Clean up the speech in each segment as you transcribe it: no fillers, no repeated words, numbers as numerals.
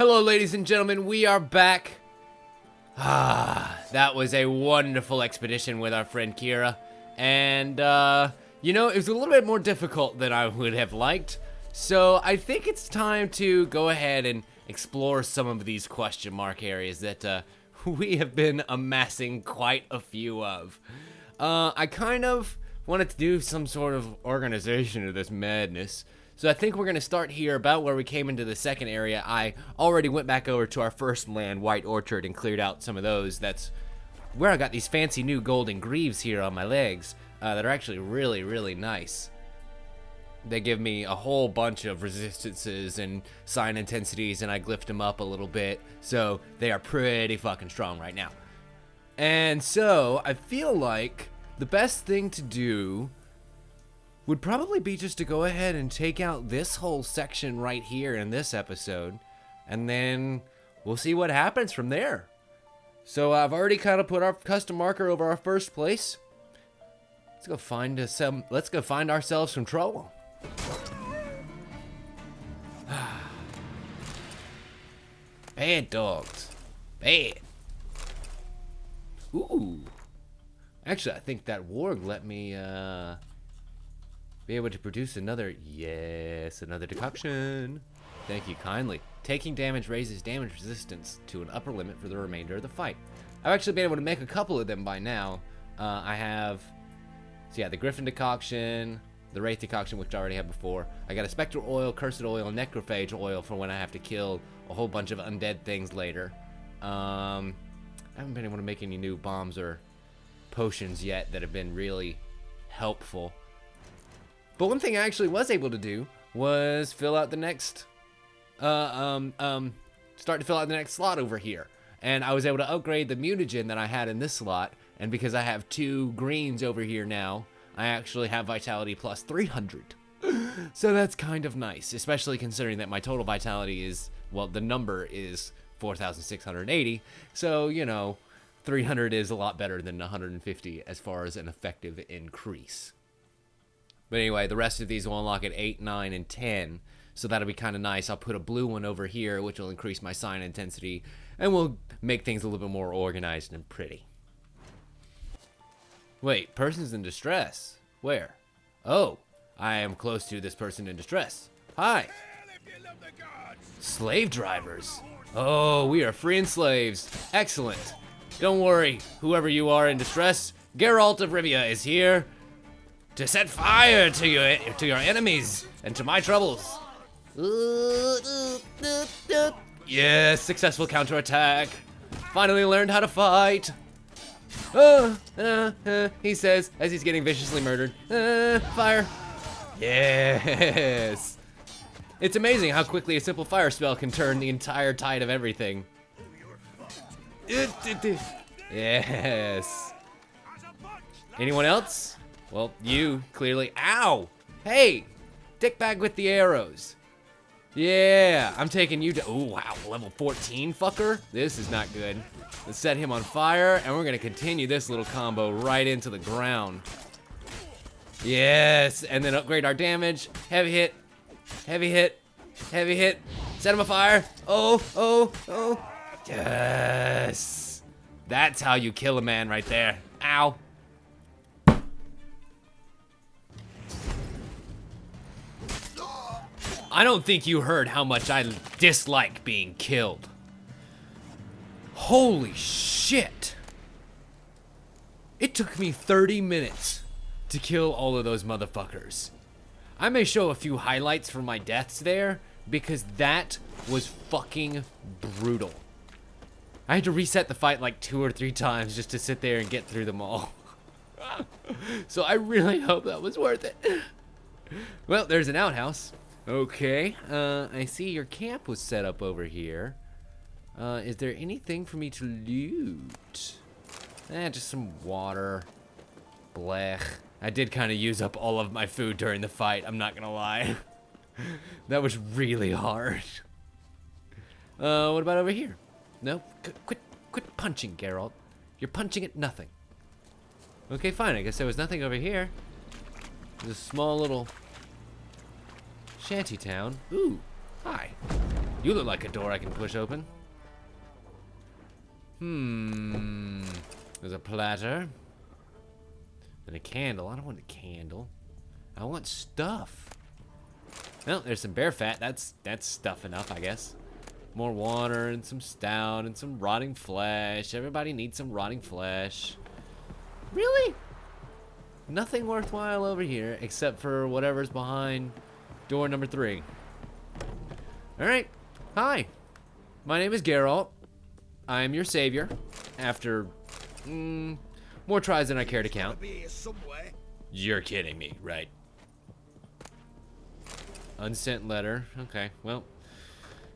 Hello, ladies and gentlemen, we are back. That was a wonderful expedition with our friend Kira. And, you know, it was a little bit more difficult than I would have liked. So I think it's time to go ahead and explore some of these question mark areas that we have been amassing quite a few of. I kind of wanted to do some sort of organization of this madness. So I think we're going to start here about where we came into the second area. I already went back over to our first land, White Orchard, and cleared out some of those. That's where I got these fancy new golden greaves here on my legs that are actually really, really nice. They give me a whole bunch of resistances and sign intensities, and I glyphed them up a little bit, so they are pretty fucking strong right now. And so I feel like the best thing to do would probably be just to go ahead and take out this whole section right here in this episode, and then we'll see what happens from there. So I've already kind of put our custom marker over our first place. Let's go find ourselves some trouble. Bad dogs. Bad. Ooh. Actually, I think that warg let me be able to produce another decoction. Thank you kindly. Taking damage raises damage resistance to an upper limit for the remainder of the fight. I've actually been able to make a couple of them by now. I have, so yeah, the Griffin decoction, the Wraith decoction, which I already had before. I got a Spectral oil, Cursed oil, and Necrophage oil for when I have to kill a whole bunch of undead things later. I haven't been able to make any new bombs or potions yet that have been really helpful. But one thing I actually was able to do was fill out the next, start to fill out the next slot over here. And I was able to upgrade the mutagen that I had in this slot. And because I have 2 greens over here now, I actually have vitality plus 300. So that's kind of nice, especially considering that my total vitality is, well, the number is 4,680. So, you know, 300 is a lot better than 150 as far as an effective increase. But anyway, the rest of these will unlock at 8, 9, and 10. So that'll be kind of nice. I'll put a blue one over here, which will increase my sign intensity. And will make things a little bit more organized and pretty. Wait, person's in distress. Where? Oh, I am close to this person in distress. Hi. Slave drivers. Oh, we are freeing slaves. Excellent. Don't worry, whoever you are in distress, Geralt of Rivea is here to set fire to your enemies and to my troubles. Yes, successful counterattack. Finally learned how to fight. He says as he's getting viciously murdered. Fire. Yes. It's amazing how quickly a simple fire spell can turn the entire tide of everything. Yes. Anyone else? Well, you, clearly. Ow! Hey! Dickbag with the arrows. Yeah, I'm taking you to... Oh, wow, level 14, fucker? This is not good. Let's set him on fire, and we're going to continue this little combo right into the ground. Yes, and then upgrade our damage. Heavy hit. Heavy hit. Heavy hit. Set him on fire. Oh. Yes. That's how you kill a man right there. Ow. I don't think you heard how much I dislike being killed. Holy shit. It took me 30 minutes to kill all of those motherfuckers. I may show a few highlights from my deaths there because that was fucking brutal. I had to reset the fight like 2 or 3 times just to sit there and get through them all. So I really hope that was worth it. Well, there's an outhouse. Okay, I see your camp was set up over here. Is there anything for me to loot? Just some water. Blech. I did kind of use up all of my food during the fight, I'm not gonna lie. That was really hard. What about over here? No? Quit punching, Geralt. You're punching at nothing. Okay, fine, I guess there was nothing over here. There's a small little shanty town. Ooh, hi. You look like a door I can push open. There's a platter. And a candle. I don't want a candle. I want stuff. Well, there's some bear fat. That's stuff enough, I guess. More water and some stout and some rotting flesh. Everybody needs some rotting flesh. Really? Nothing worthwhile over here except for whatever's behind door number 3. Alright. Hi. My name is Geralt. I am your savior. After more tries than I care to count. You're kidding me, right? Unsent letter. Okay, well.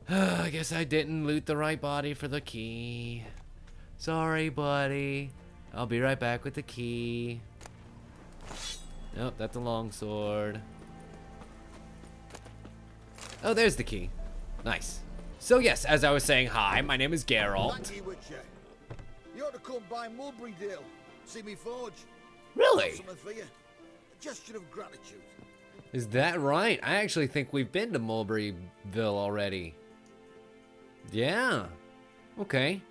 I guess I didn't loot the right body for the key. Sorry, buddy. I'll be right back with the key. Nope, that's a longsword. Oh, there's the key. Nice. So yes, as I was saying, hi, my name is Geralt. Thank you, Witcher. You ought to come by Mulberrydale. See me forge. Really? Something for you. A gesture of gratitude. Is that right? I actually think we've been to Mulberryville already. Yeah. Okay.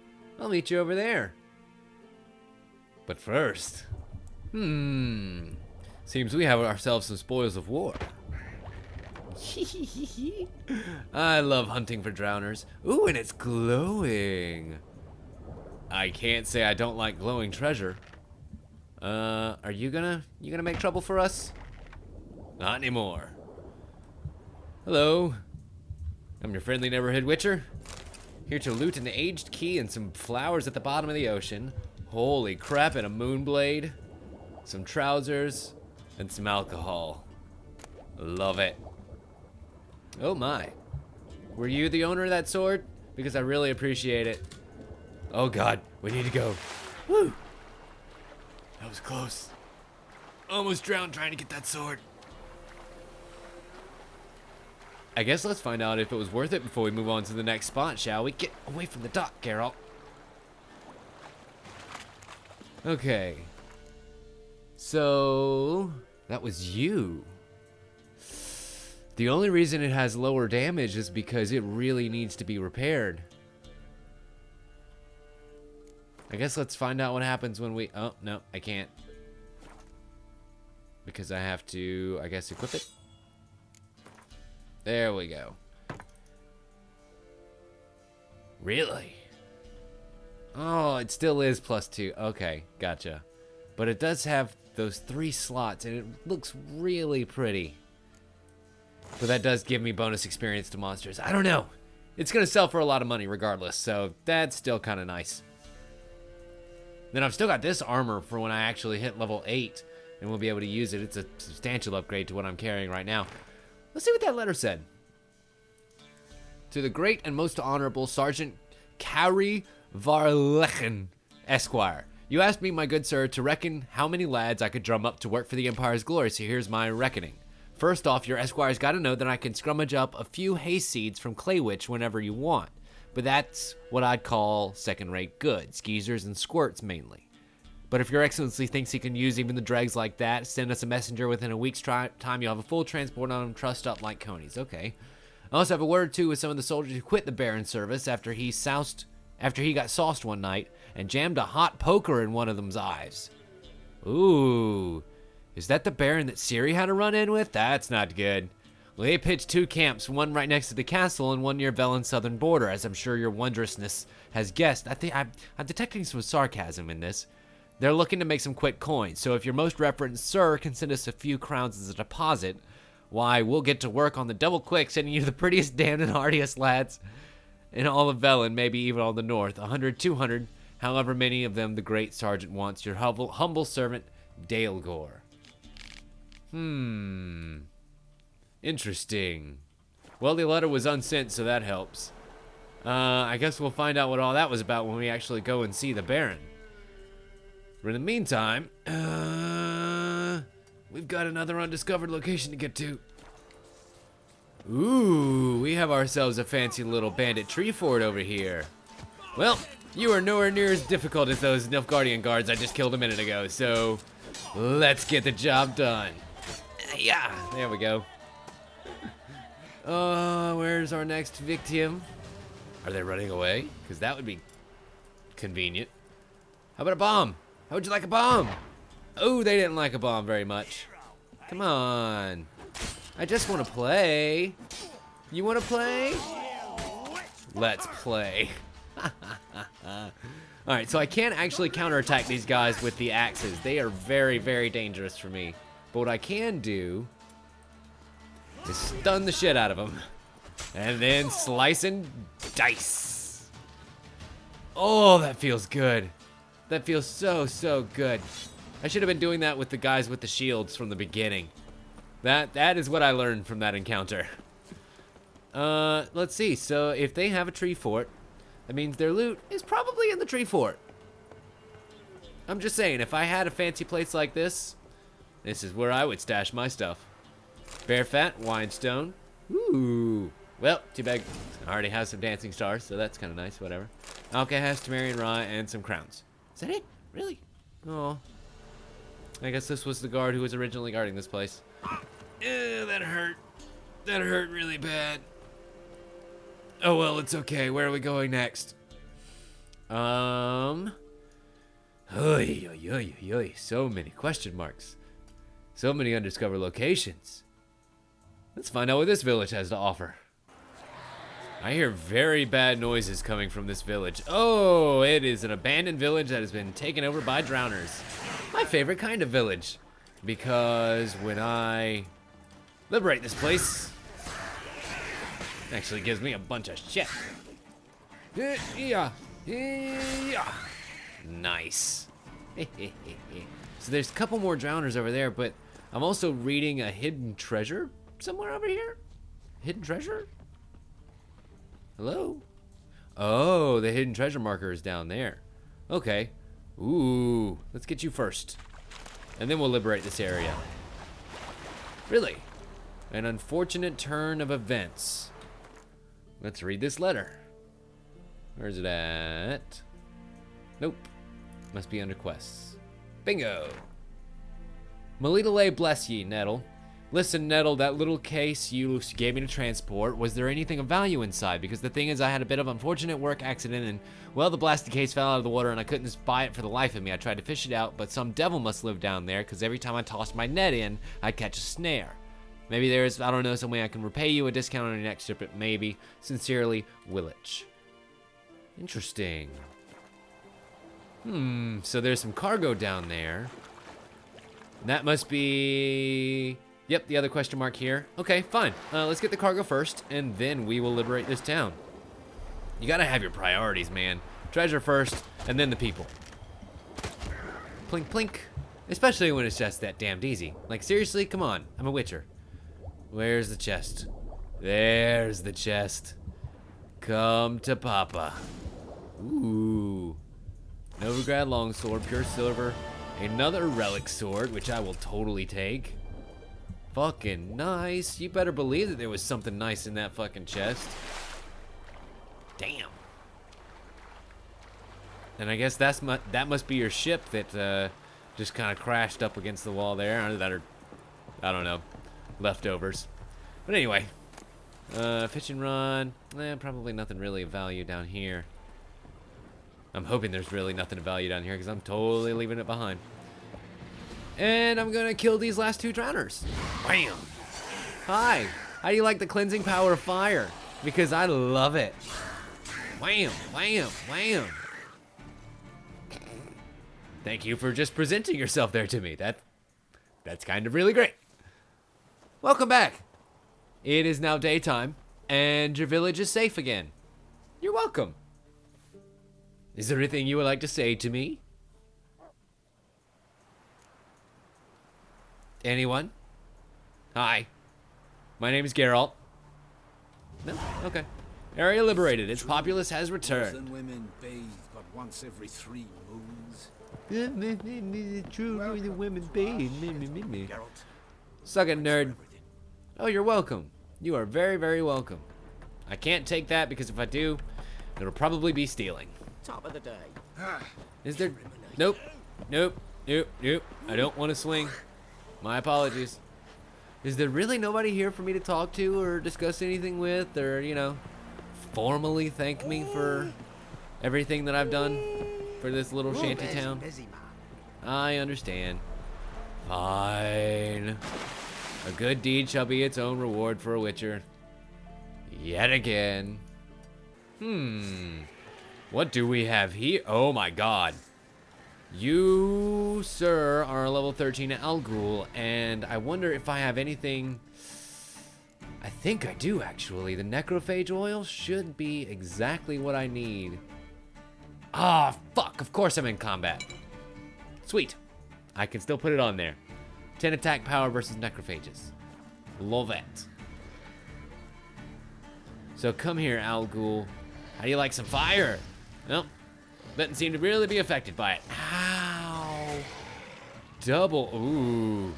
I'll meet you over there. But first... Seems we have ourselves some spoils of war. I love hunting for drowners. Ooh, and it's glowing. I can't say I don't like glowing treasure. Are you gonna make trouble for us? Not anymore. Hello. I'm your friendly neighborhood witcher. Here to loot an aged key and some flowers at the bottom of the ocean. Holy crap, and a moonblade. Some trousers and some alcohol. Love it. Oh my. Were you the owner of that sword? Because I really appreciate it. Oh god, we need to go. Woo! That was close. Almost drowned trying to get that sword. I guess let's find out if it was worth it before we move on to the next spot, shall we? Get away from the dock, Geralt. Okay. So, that was you. The only reason it has lower damage is because it really needs to be repaired. I guess let's find out what happens when we... Oh, no, I can't. Because I have to, I guess, equip it. There we go. Really? Oh, it still is +2. Okay, gotcha. But it does have those 3 slots, and it looks really pretty. But that does give me bonus experience to monsters. I don't know. It's going to sell for a lot of money regardless, so that's still kind of nice. Then I've still got this armor for when I actually hit level 8, and we'll be able to use it. It's a substantial upgrade to what I'm carrying right now. Let's see what that letter said. To the great and most honorable Sergeant Carrie Varlechen, Esquire. You asked me, my good sir, to reckon how many lads I could drum up to work for the Empire's glory, so here's my reckoning. First off, your Esquire's got to know that I can scrummage up a few hay seeds from Claywitch whenever you want. But that's what I'd call second-rate goods, skeezers and squirts mainly. But if your excellency thinks he can use even the dregs like that, send us a messenger within a week's time, you'll have a full transport on them, trussed up like conies. Okay. I also have a word or two with some of the soldiers who quit the Baron's service after he got sauced one night and jammed a hot poker in one of them's eyes. Ooh. Is that the Baron that Ciri had a run-in with? That's not good. Well, they pitched 2 camps, one right next to the castle and one near Velen's southern border, as I'm sure your wondrousness has guessed. I think I'm detecting some sarcasm in this. They're looking to make some quick coins, so if your most reverend sir can send us a few crowns as a deposit, why, we'll get to work on the double quick, sending you the prettiest, damned, and hardiest lads in all of Velen, maybe even all the north. 100, 200, however many of them the great sergeant wants. Your humble servant, Dalegore. Interesting. Well, the letter was unsent, so that helps. I guess we'll find out what all that was about when we actually go and see the Baron. But in the meantime, we've got another undiscovered location to get to. Ooh, we have ourselves a fancy little bandit tree fort over here. Well, you are nowhere near as difficult as those Nilfgaardian guards I just killed a minute ago, so let's get the job done. Yeah, there we go. Where's our next victim? Are they running away? Because that would be convenient. How about a bomb? How would you like a bomb? Oh, they didn't like a bomb very much. Come on. I just want to play. You want to play? Let's play. Alright, so I can't actually counterattack these guys with the axes. They are very, very dangerous for me. But what I can do is stun the shit out of them. And then slice and dice. Oh, that feels good. That feels so, so good. I should have been doing that with the guys with the shields from the beginning. That is what I learned from that encounter. Let's see. So if they have a tree fort, that means their loot is probably in the tree fort. I'm just saying, if I had a fancy place like this, this is where I would stash my stuff. Bear fat, whinstone. Ooh. Well, too bad I already have some dancing stars, so that's kind of nice, whatever. Alcahast, Tamarian rye, and some crowns. Is that it? Really? Oh. I guess this was the guard who was originally guarding this place. Ew, that hurt. That hurt really bad. Oh well, it's okay. Where are we going next? So many question marks. So many undiscovered locations. Let's find out what this village has to offer. I hear very bad noises coming from this village. Oh, it is an abandoned village that has been taken over by drowners. My favorite kind of village. Because when I liberate this place, it actually gives me a bunch of shit. Nice. So there's a couple more drowners over there, but I'm also reading a hidden treasure somewhere over here. Hidden treasure? Hello? Oh, the hidden treasure marker is down there. Okay. Ooh, let's get you first. And then we'll liberate this area. Really? An unfortunate turn of events. Let's read this letter. Where's it at? Nope. Must be under quests. Bingo. Melita Lay bless ye, Nettle. Listen, Nettle, that little case you gave me to transport, was there anything of value inside? Because the thing is, I had a bit of unfortunate work accident and, well, the blasted case fell out of the water and I couldn't spy it for the life of me. I tried to fish it out, but some devil must live down there because every time I tossed my net in, I'd catch a snare. Maybe there's, I don't know, some way I can repay you a discount on your next trip, maybe. Sincerely, Willich. Interesting. So there's some cargo down there. That must be... Yep, the other question mark here. Okay, fine. Let's get the cargo first, and then we will liberate this town. You gotta have your priorities, man. Treasure first, and then the people. Plink, plink. Especially when it's just that damned easy. Like, seriously? Come on. I'm a witcher. Where's the chest? There's the chest. Come to Papa. Ooh. Novigrad longsword, pure silver. Another relic sword, which I will totally take. Fucking nice. You better believe that there was something nice in that fucking chest. Damn. And I guess that must be your ship that just kind of crashed up against the wall there. That are, I don't know, leftovers. But anyway, fish and run. Probably nothing really of value down here. I'm hoping there's really nothing of value down here because I'm totally leaving it behind. And I'm gonna kill these last two drowners. Bam! Hi, how do you like the cleansing power of fire? Because I love it. Wham, wham, wham. Thank you for just presenting yourself there to me. That's kind of really great. Welcome back. It is now daytime, and your village is safe again. You're welcome. Is there anything you would like to say to me? Anyone? Hi. My name is Geralt. No? Okay. Area liberated. Its populace has returned. And women bathe but once every 3 moons. True, the women bathe. Geralt. Suck it, nerd. Oh, you're welcome. You are very, very welcome. I can't take that because if I do, it'll probably be stealing. Top of the day. Is there... Nope. Nope. Nope. Nope. I don't want to swing. My apologies. Is there really nobody here for me to talk to or discuss anything with, or, you know, formally thank me for everything that I've done for this little shanty town? I understand. Fine. A good deed shall be its own reward for a witcher. Yet again. What do we have here? Oh my god. You, sir, are a level 13 Al Ghul, and I wonder if I have anything... I think I do, actually. The necrophage oil should be exactly what I need. Ah, fuck. Of course I'm in combat. Sweet. I can still put it on there. 10 attack power versus necrophages. Love it. So come here, Al Ghul. How do you like some fire? Nope. Doesn't seem to really be affected by it. Ow. Double. Ooh.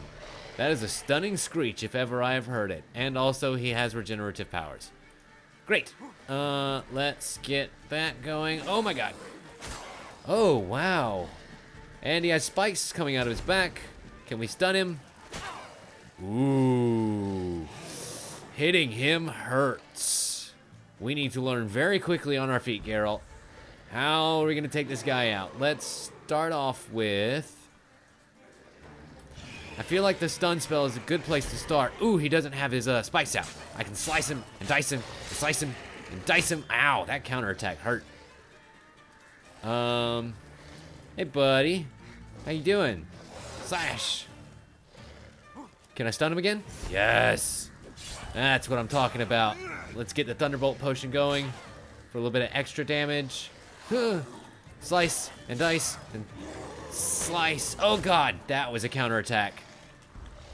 That is a stunning screech if ever I have heard it. And also he has regenerative powers. Great. Let's get that going. Oh my god. Oh, wow. And he has spikes coming out of his back. Can we stun him? Ooh. Hitting him hurts. We need to learn very quickly on our feet, Geralt. How are we going to take this guy out? Let's start off with... I feel like the stun spell is a good place to start. Ooh, he doesn't have his spikes out. I can slice him and dice him and slice him and dice him. Ow, that counterattack hurt. Hey, buddy. How you doing? Slash. Can I stun him again? Yes. That's what I'm talking about. Let's get the Thunderbolt potion going for a little bit of extra damage. Slice and dice and slice. Oh god, that was a counterattack.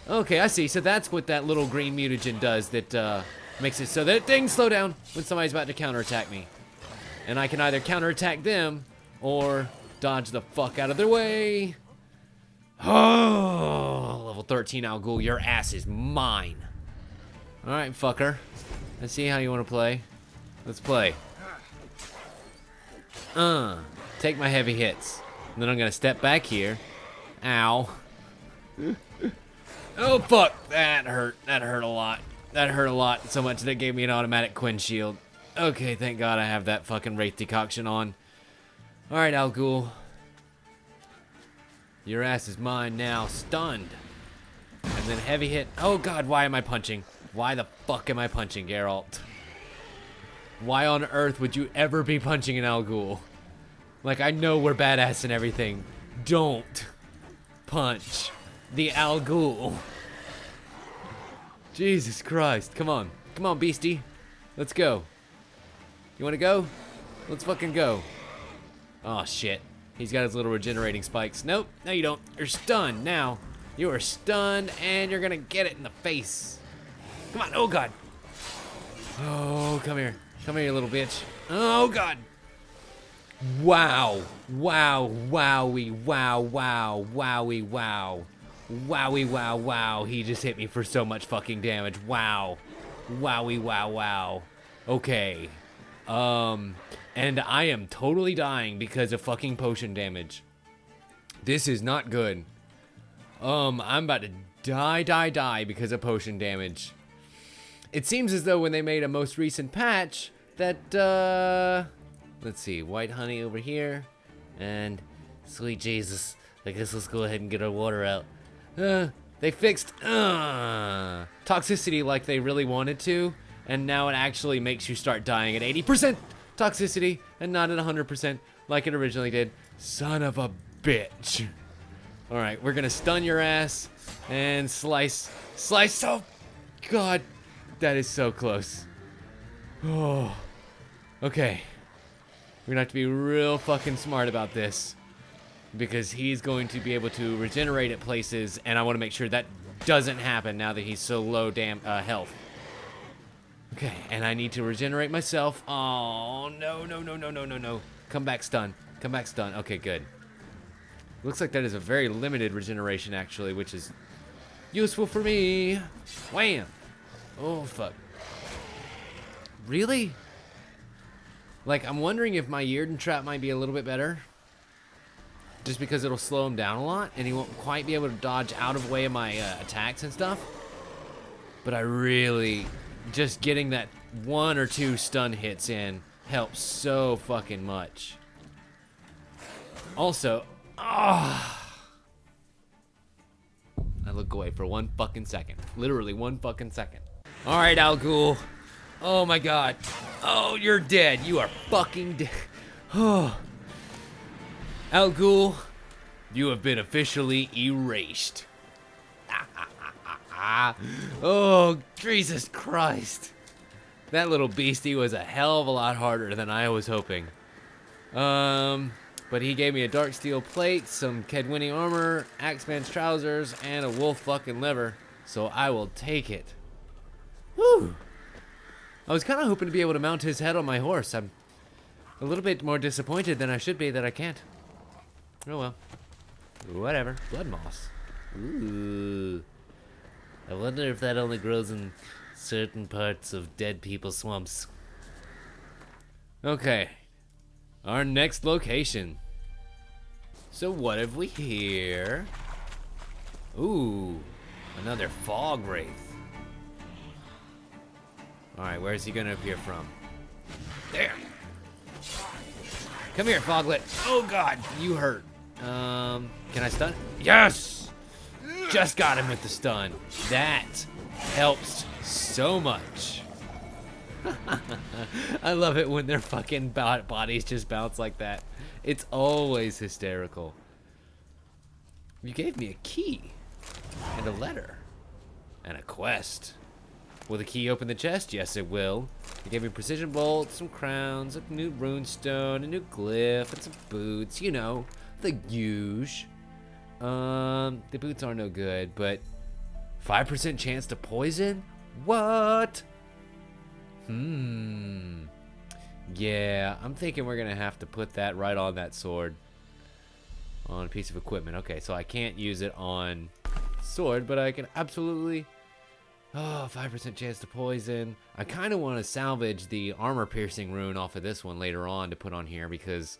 Okay, I see. So that's what that little green mutagen does that makes it so that things slow down when somebody's about to counterattack me. And I can either counterattack them or dodge the fuck out of their way. Oh, level 13 Al Ghul, your ass is mine. Alright, fucker. Let's see how you want to play. Let's play. Take my heavy hits. And then I'm gonna step back here. Ow. Oh, fuck. That hurt. That hurt a lot. That hurt a lot. So much that it gave me an automatic Quinn shield. Okay, thank God I have that fucking Wraith decoction on. Alright, Al Ghul. Your ass is mine now. Stunned. And then heavy hit. Oh, God, why am I punching? Why the fuck am I punching, Geralt? Why on earth would you ever be punching an Al Ghul? Like, I know we're badass and everything. Don't punch the Al Ghul. Jesus Christ. Come on. Come on, beastie. Let's go. You want to go? Let's fucking go. Oh, shit. He's got his little regenerating spikes. Nope. No, you don't. You're stunned now. You are stunned, and you're going to get it in the face. Come on. Oh, God. Oh, come here. Come here, you little bitch. Oh, God. Wow. Wow. Wowie. Wow. Wow. Wowie. Wow. Wowie. Wow. Wow. He just hit me for so much fucking damage. Wow. Wowie. Wow. Wow. Okay. And I am totally dying because of fucking potion damage. This is not good. I'm about to die because of potion damage. It seems as though when they made a most recent patch that, let's see, white honey over here, and sweet Jesus, I guess let's go ahead and get our water out. They fixed, toxicity like they really wanted to, and now it actually makes you start dying at 80% toxicity, and not at 100% like it originally did. Son of a bitch. Alright, we're gonna stun your ass, and slice, oh, God. That is so close. Oh. Okay. We're gonna have to be real fucking smart about this. Because he's going to be able to regenerate at places, and I want to make sure that doesn't happen now that he's so low health. Okay, and I need to regenerate myself. Oh, no. Come back stun. Come back stun. Okay, good. Looks like that is a very limited regeneration, actually, which is useful for me. Wham! Oh, fuck. Really? Like, I'm wondering if my Yrden trap might be a little bit better. Just because it'll slow him down a lot, and he won't quite be able to dodge out of way of my attacks and stuff. but I really, just getting that 1 or 2 stun hits in helps so fucking much. Also, I look away for 1 fucking second. Literally 1 fucking second. All right, Al Ghul. Oh my God. Oh, you're dead. You are fucking dead. Oh. Al Ghul, you have been officially erased. Oh, Jesus Christ. That little beastie was a hell of a lot harder than I was hoping. But he gave me a dark steel plate, some Kedwini armor, Axeman's trousers, and a wolf fucking liver. So I will take it. Whew. I was kind of hoping to be able to mount his head on my horse. I'm a little bit more disappointed than I should be that I can't. Oh well. Whatever. Blood moss. Ooh. I wonder if that only grows in certain parts of dead people's swamps. Okay. Our next location. So what have we here? Ooh. Another fog wraith. Alright, where's he gonna appear from? There. Come here, Foglet. Oh God, you hurt. Can I stun? Yes! Just got him with the stun. That helps so much. I love it when their fucking bodies just bounce like that. It's always hysterical. You gave me a key and a letter and a quest. Will the key open the chest? Yes, it will. You gave me precision bolts, some crowns, a new runestone, a new glyph, and some boots. You know, the huge. The boots are no good, but 5% chance to poison? What? Yeah, I'm thinking we're gonna have to put that right on that sword. On a piece of equipment. Okay, so I can't use it on sword, but I can absolutely... Oh, 5% chance to poison. I kind of want to salvage the armor piercing rune off of this one later on to put on here because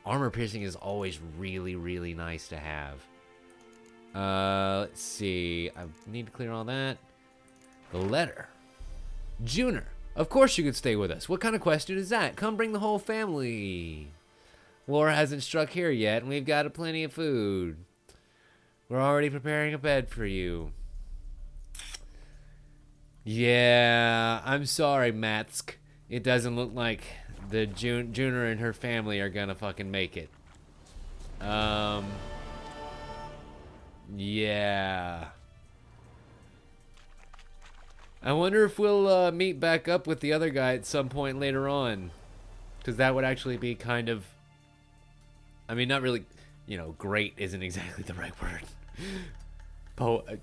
armor piercing is always really, really nice to have. Let's see. I need to clear all that. The letter. Juner. Of course you could stay with us. What kind of question is that? Come bring the whole family. War hasn't struck here yet, and we've got plenty of food. We're already preparing a bed for you. Yeah, I'm sorry, Matsk. It doesn't look like the Juner and her family are gonna fucking make it. Yeah. I wonder if we'll meet back up with the other guy at some point later on. Because that would actually be kind of... I mean, not really... You know, great isn't exactly the right word.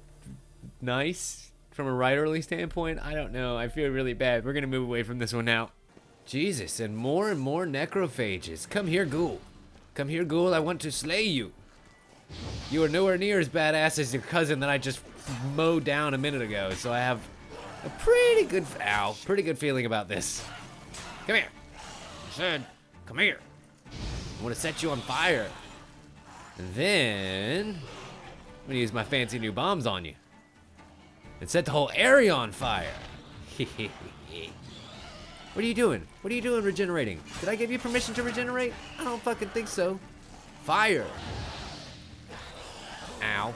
Nice? From a writerly standpoint? I don't know. I feel really bad. We're going to move away from this one now. Jesus, and more necrophages. Come here, Ghoul. Come here, Ghoul. I want to slay you. You are nowhere near as badass as your cousin that I just mowed down a minute ago. So I have a pretty good feeling about this. Come here. I said, come here. I want to set you on fire. And then I'm going to use my fancy new bombs on you. And set the whole area on fire. What are you doing? What are you doing regenerating? Did I give you permission to regenerate? I don't fucking think so. Fire. Ow.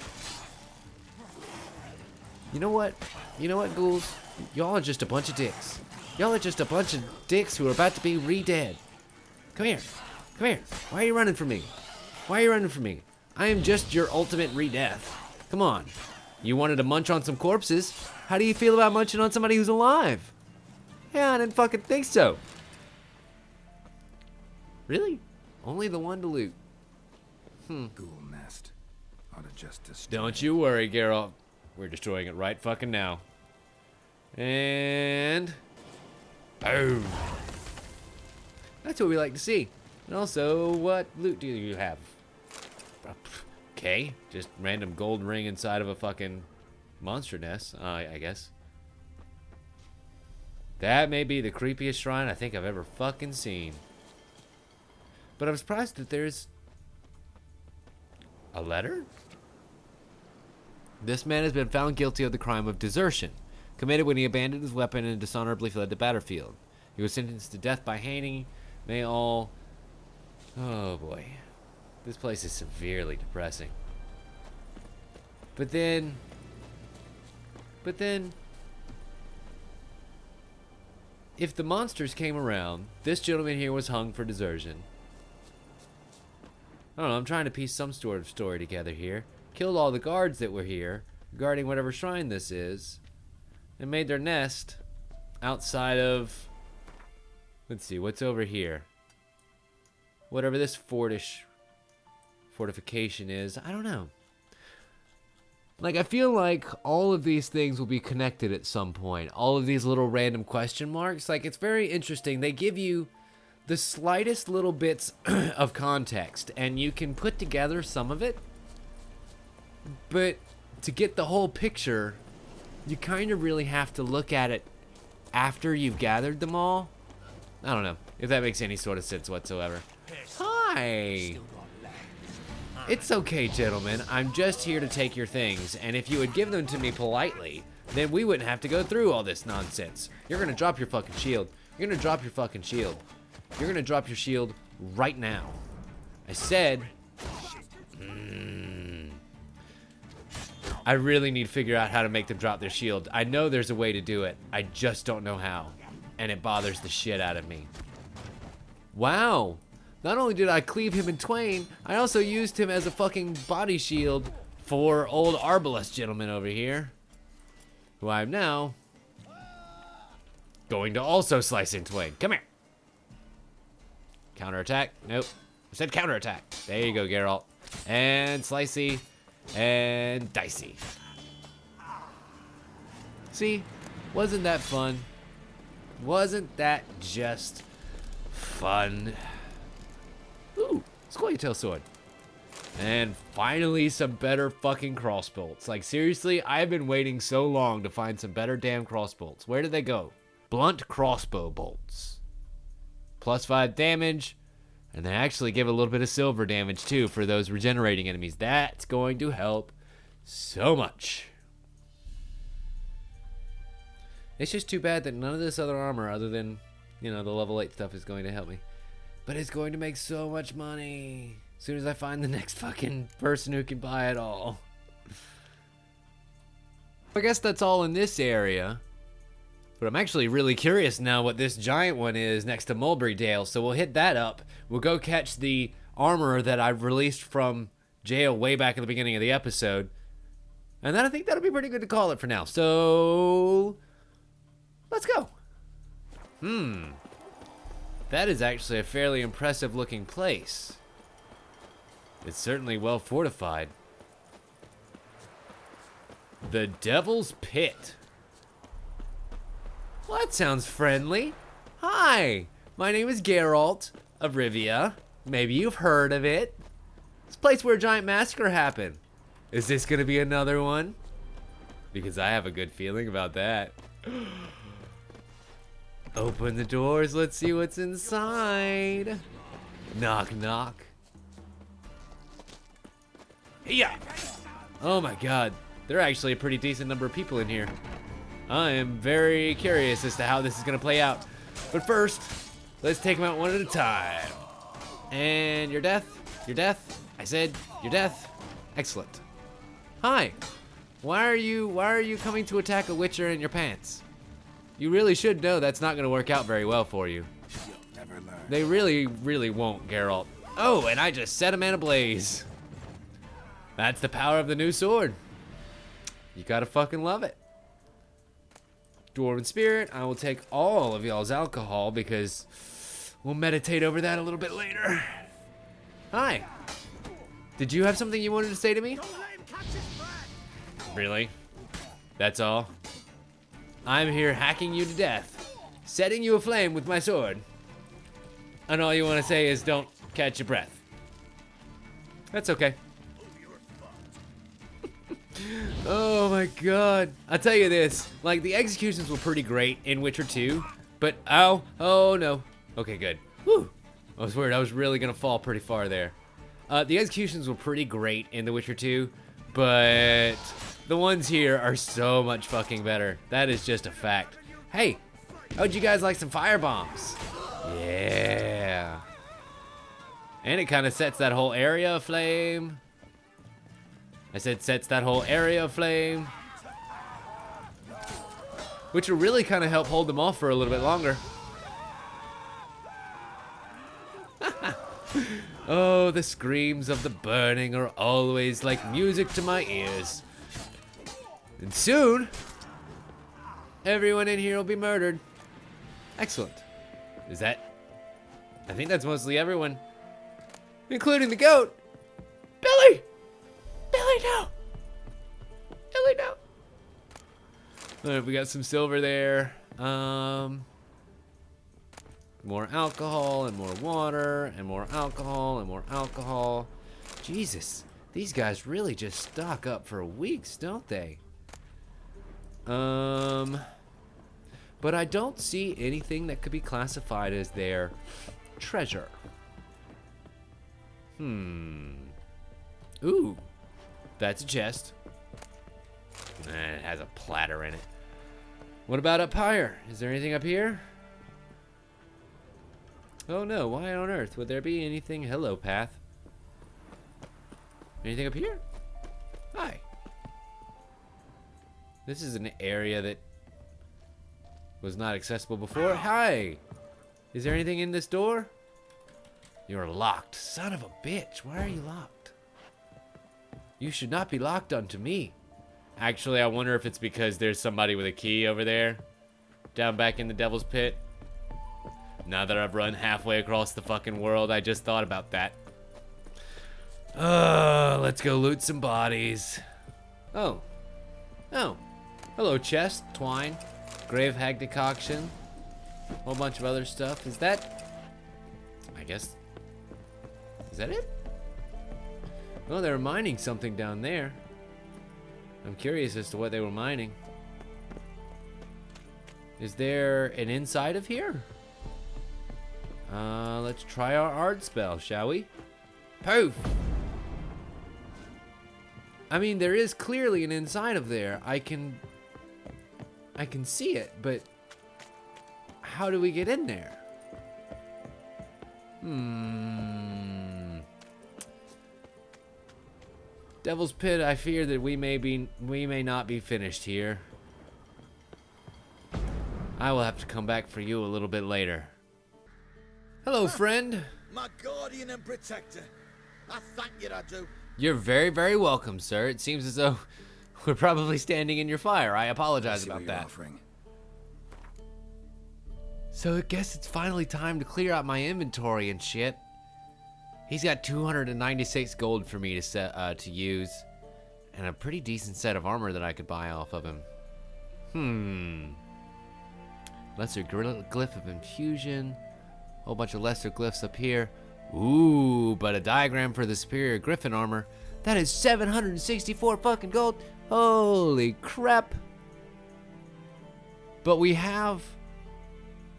You know what? You know what, ghouls? Y'all are just a bunch of dicks. Y'all are just a bunch of dicks who are about to be re-dead. Come here. Come here. Why are you running from me? Why are you running from me? I am just your ultimate re-death. Come on. You wanted to munch on some corpses. How do you feel about munching on somebody who's alive? Yeah, I didn't fucking think so. Really? Only the one to loot. Ghoul nest. Ought to just destroy. Don't you worry, Geralt. We're destroying it right fucking now. And... boom. That's what we like to see. And also, what loot do you have? Okay, just random gold ring inside of a fucking monster nest, I guess. That may be the creepiest shrine I think I've ever fucking seen. But I'm surprised that there's a letter? This man has been found guilty of the crime of desertion. committed when he abandoned his weapon and dishonorably fled the battlefield. He was sentenced to death by hanging. May all... Oh boy. This place is severely depressing. But then... if the monsters came around, this gentleman here was hung for desertion. I don't know, I'm trying to piece some sort of story together here. Killed all the guards that were here, guarding whatever shrine this is, and made their nest outside of... Let's see, what's over here? Whatever this fortification is, I don't know. Like, I feel like all of these things will be connected at some point. All of these little random question marks. Like, it's very interesting. They give you the slightest little bits of context, and you can put together some of it. But to get the whole picture, you kind of really have to look at it after you've gathered them all. I don't know if that makes any sort of sense whatsoever. Hi! It's okay, gentlemen. I'm just here to take your things, and if you would give them to me politely, then we wouldn't have to go through all this nonsense. You're gonna drop your fucking shield. You're gonna drop your fucking shield. You're gonna drop your shield right now. I said... I really need to figure out how to make them drop their shield. I know there's a way to do it. I just don't know how. And it bothers the shit out of me. Wow. Not only did I cleave him in twain, I also used him as a fucking body shield for old Arbalest gentleman over here, who I am now going to also slice in twain. Come here. Counterattack. Nope. I said counterattack. There you go, Geralt. And slicey. And dicey. See? Wasn't that fun? Wasn't that just fun? Ooh, Squirtle sword. And finally some better fucking crossbolts. Like, seriously, I've been waiting so long to find some better damn crossbolts. Where did they go? Blunt crossbow bolts. +5 damage. And they actually give a little bit of silver damage too for those regenerating enemies. That's going to help so much. It's just too bad that none of this other armor other than, you know, the level 8 stuff is going to help me. But it's going to make so much money as soon as I find the next fucking person who can buy it all. I guess that's all in this area. But I'm actually really curious now what this giant one is next to Mulberry Dale, so we'll hit that up. We'll go catch the armor that I've released from jail way back at the beginning of the episode. And then I think that'll be pretty good to call it for now. So, let's go. That is actually a fairly impressive looking place. It's certainly well fortified. The Devil's Pit. Well, that sounds friendly. Hi, my name is Geralt of Rivea. Maybe you've heard of it. It's a place where a giant massacre happened. Is this gonna be another one? Because I have a good feeling about that. Open the doors, let's see what's inside. Knock, knock. Yeah. Oh my god, there are actually a pretty decent number of people in here. I am very curious as to how this is gonna play out. But first, let's take them out one at a time. And your death, your death. I said your death. Excellent. Hi. Why are you coming to attack a witcher in your pants? You really should know that's not gonna work out very well for you. You'll never learn. They really won't, Geralt. Oh, and I just set a man ablaze. That's the power of the new sword. You gotta fucking love it. Dwarven Spirit, I will take all of y'all's alcohol because we'll meditate over that a little bit later. Hi. Did you have something you wanted to say to me? Really? That's all? I'm here hacking you to death, setting you aflame with my sword. And all you want to say is don't catch your breath. That's okay. Oh my god. I'll tell you this, like, the executions were pretty great in Witcher 2, but oh no. Okay, good. Whew. I was worried I was really gonna fall pretty far there. The executions were pretty great in The Witcher 2, but the ones here are so much fucking better. That is just a fact. Hey, how'd you guys like some fire bombs? Yeah. And it kind of sets that whole area aflame. I said sets that whole area aflame. Which will really kind of help hold them off for a little bit longer. Oh, the screams of the burning are always like music to my ears. And soon, everyone in here will be murdered. Excellent. Is that... I think that's mostly everyone. Including the goat. Billy! Billy, no! Billy, no! Alright, we got some silver there. More alcohol and more water and more alcohol and more alcohol. Jesus, these guys really just stock up for weeks, don't they? But I don't see anything that could be classified as their treasure. Ooh, that's a chest. It has a platter in it. What about up higher? Is there anything up here? Oh no, why on earth would there be anything? Hello, path. Anything up here? Hi. This is an area that was not accessible before. Hi. Is there anything in this door? You're locked. Son of a bitch. Why are you locked? You should not be locked onto me. Actually, I wonder if it's because there's somebody with a key over there. Down back in the devil's pit. Now that I've run halfway across the fucking world, I just thought about that. Let's go loot some bodies. Oh. Oh. Hello, chest, twine, grave hag decoction, whole bunch of other stuff. Is that... I guess... Is that it? Well, they were mining something down there. I'm curious as to what they were mining. Is there an inside of here? Let's try our art spell, shall we? Poof! I mean, there is clearly an inside of there. I can see it, but how do we get in there? Devil's Pit, I fear that we may not be finished here. I will have to come back for you a little bit later. Hello, friend. My guardian and protector. I thank you, I do. You're very, very welcome, sir. It seems as though we're probably standing in your fire. I apologize about that. Offering. So I guess it's finally time to clear out my inventory and shit. He's got 296 gold for me to use, and a pretty decent set of armor that I could buy off of him. Lesser glyph of infusion. Whole bunch of lesser glyphs up here. Ooh, but a diagram for the superior griffin armor. That is 764 fucking gold. Holy crap. But we have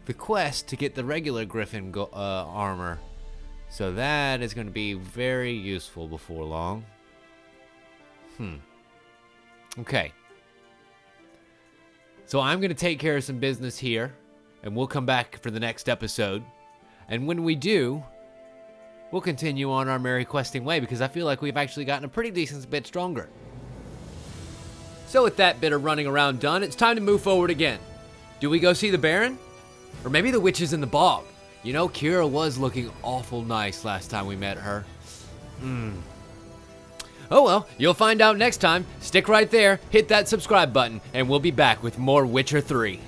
the quest to get the regular griffin armor. So that is going to be very useful before long. Okay. So I'm going to take care of some business here, and we'll come back for the next episode. And when we do, we'll continue on our merry questing way, because I feel like we've actually gotten a pretty decent bit stronger. So with that bit of running around done, it's time to move forward again. Do we go see the Baron? Or maybe the witches in the bog? You know, Kira was looking awful nice last time we met her. Oh well, you'll find out next time. Stick right there, hit that subscribe button, and we'll be back with more Witcher 3.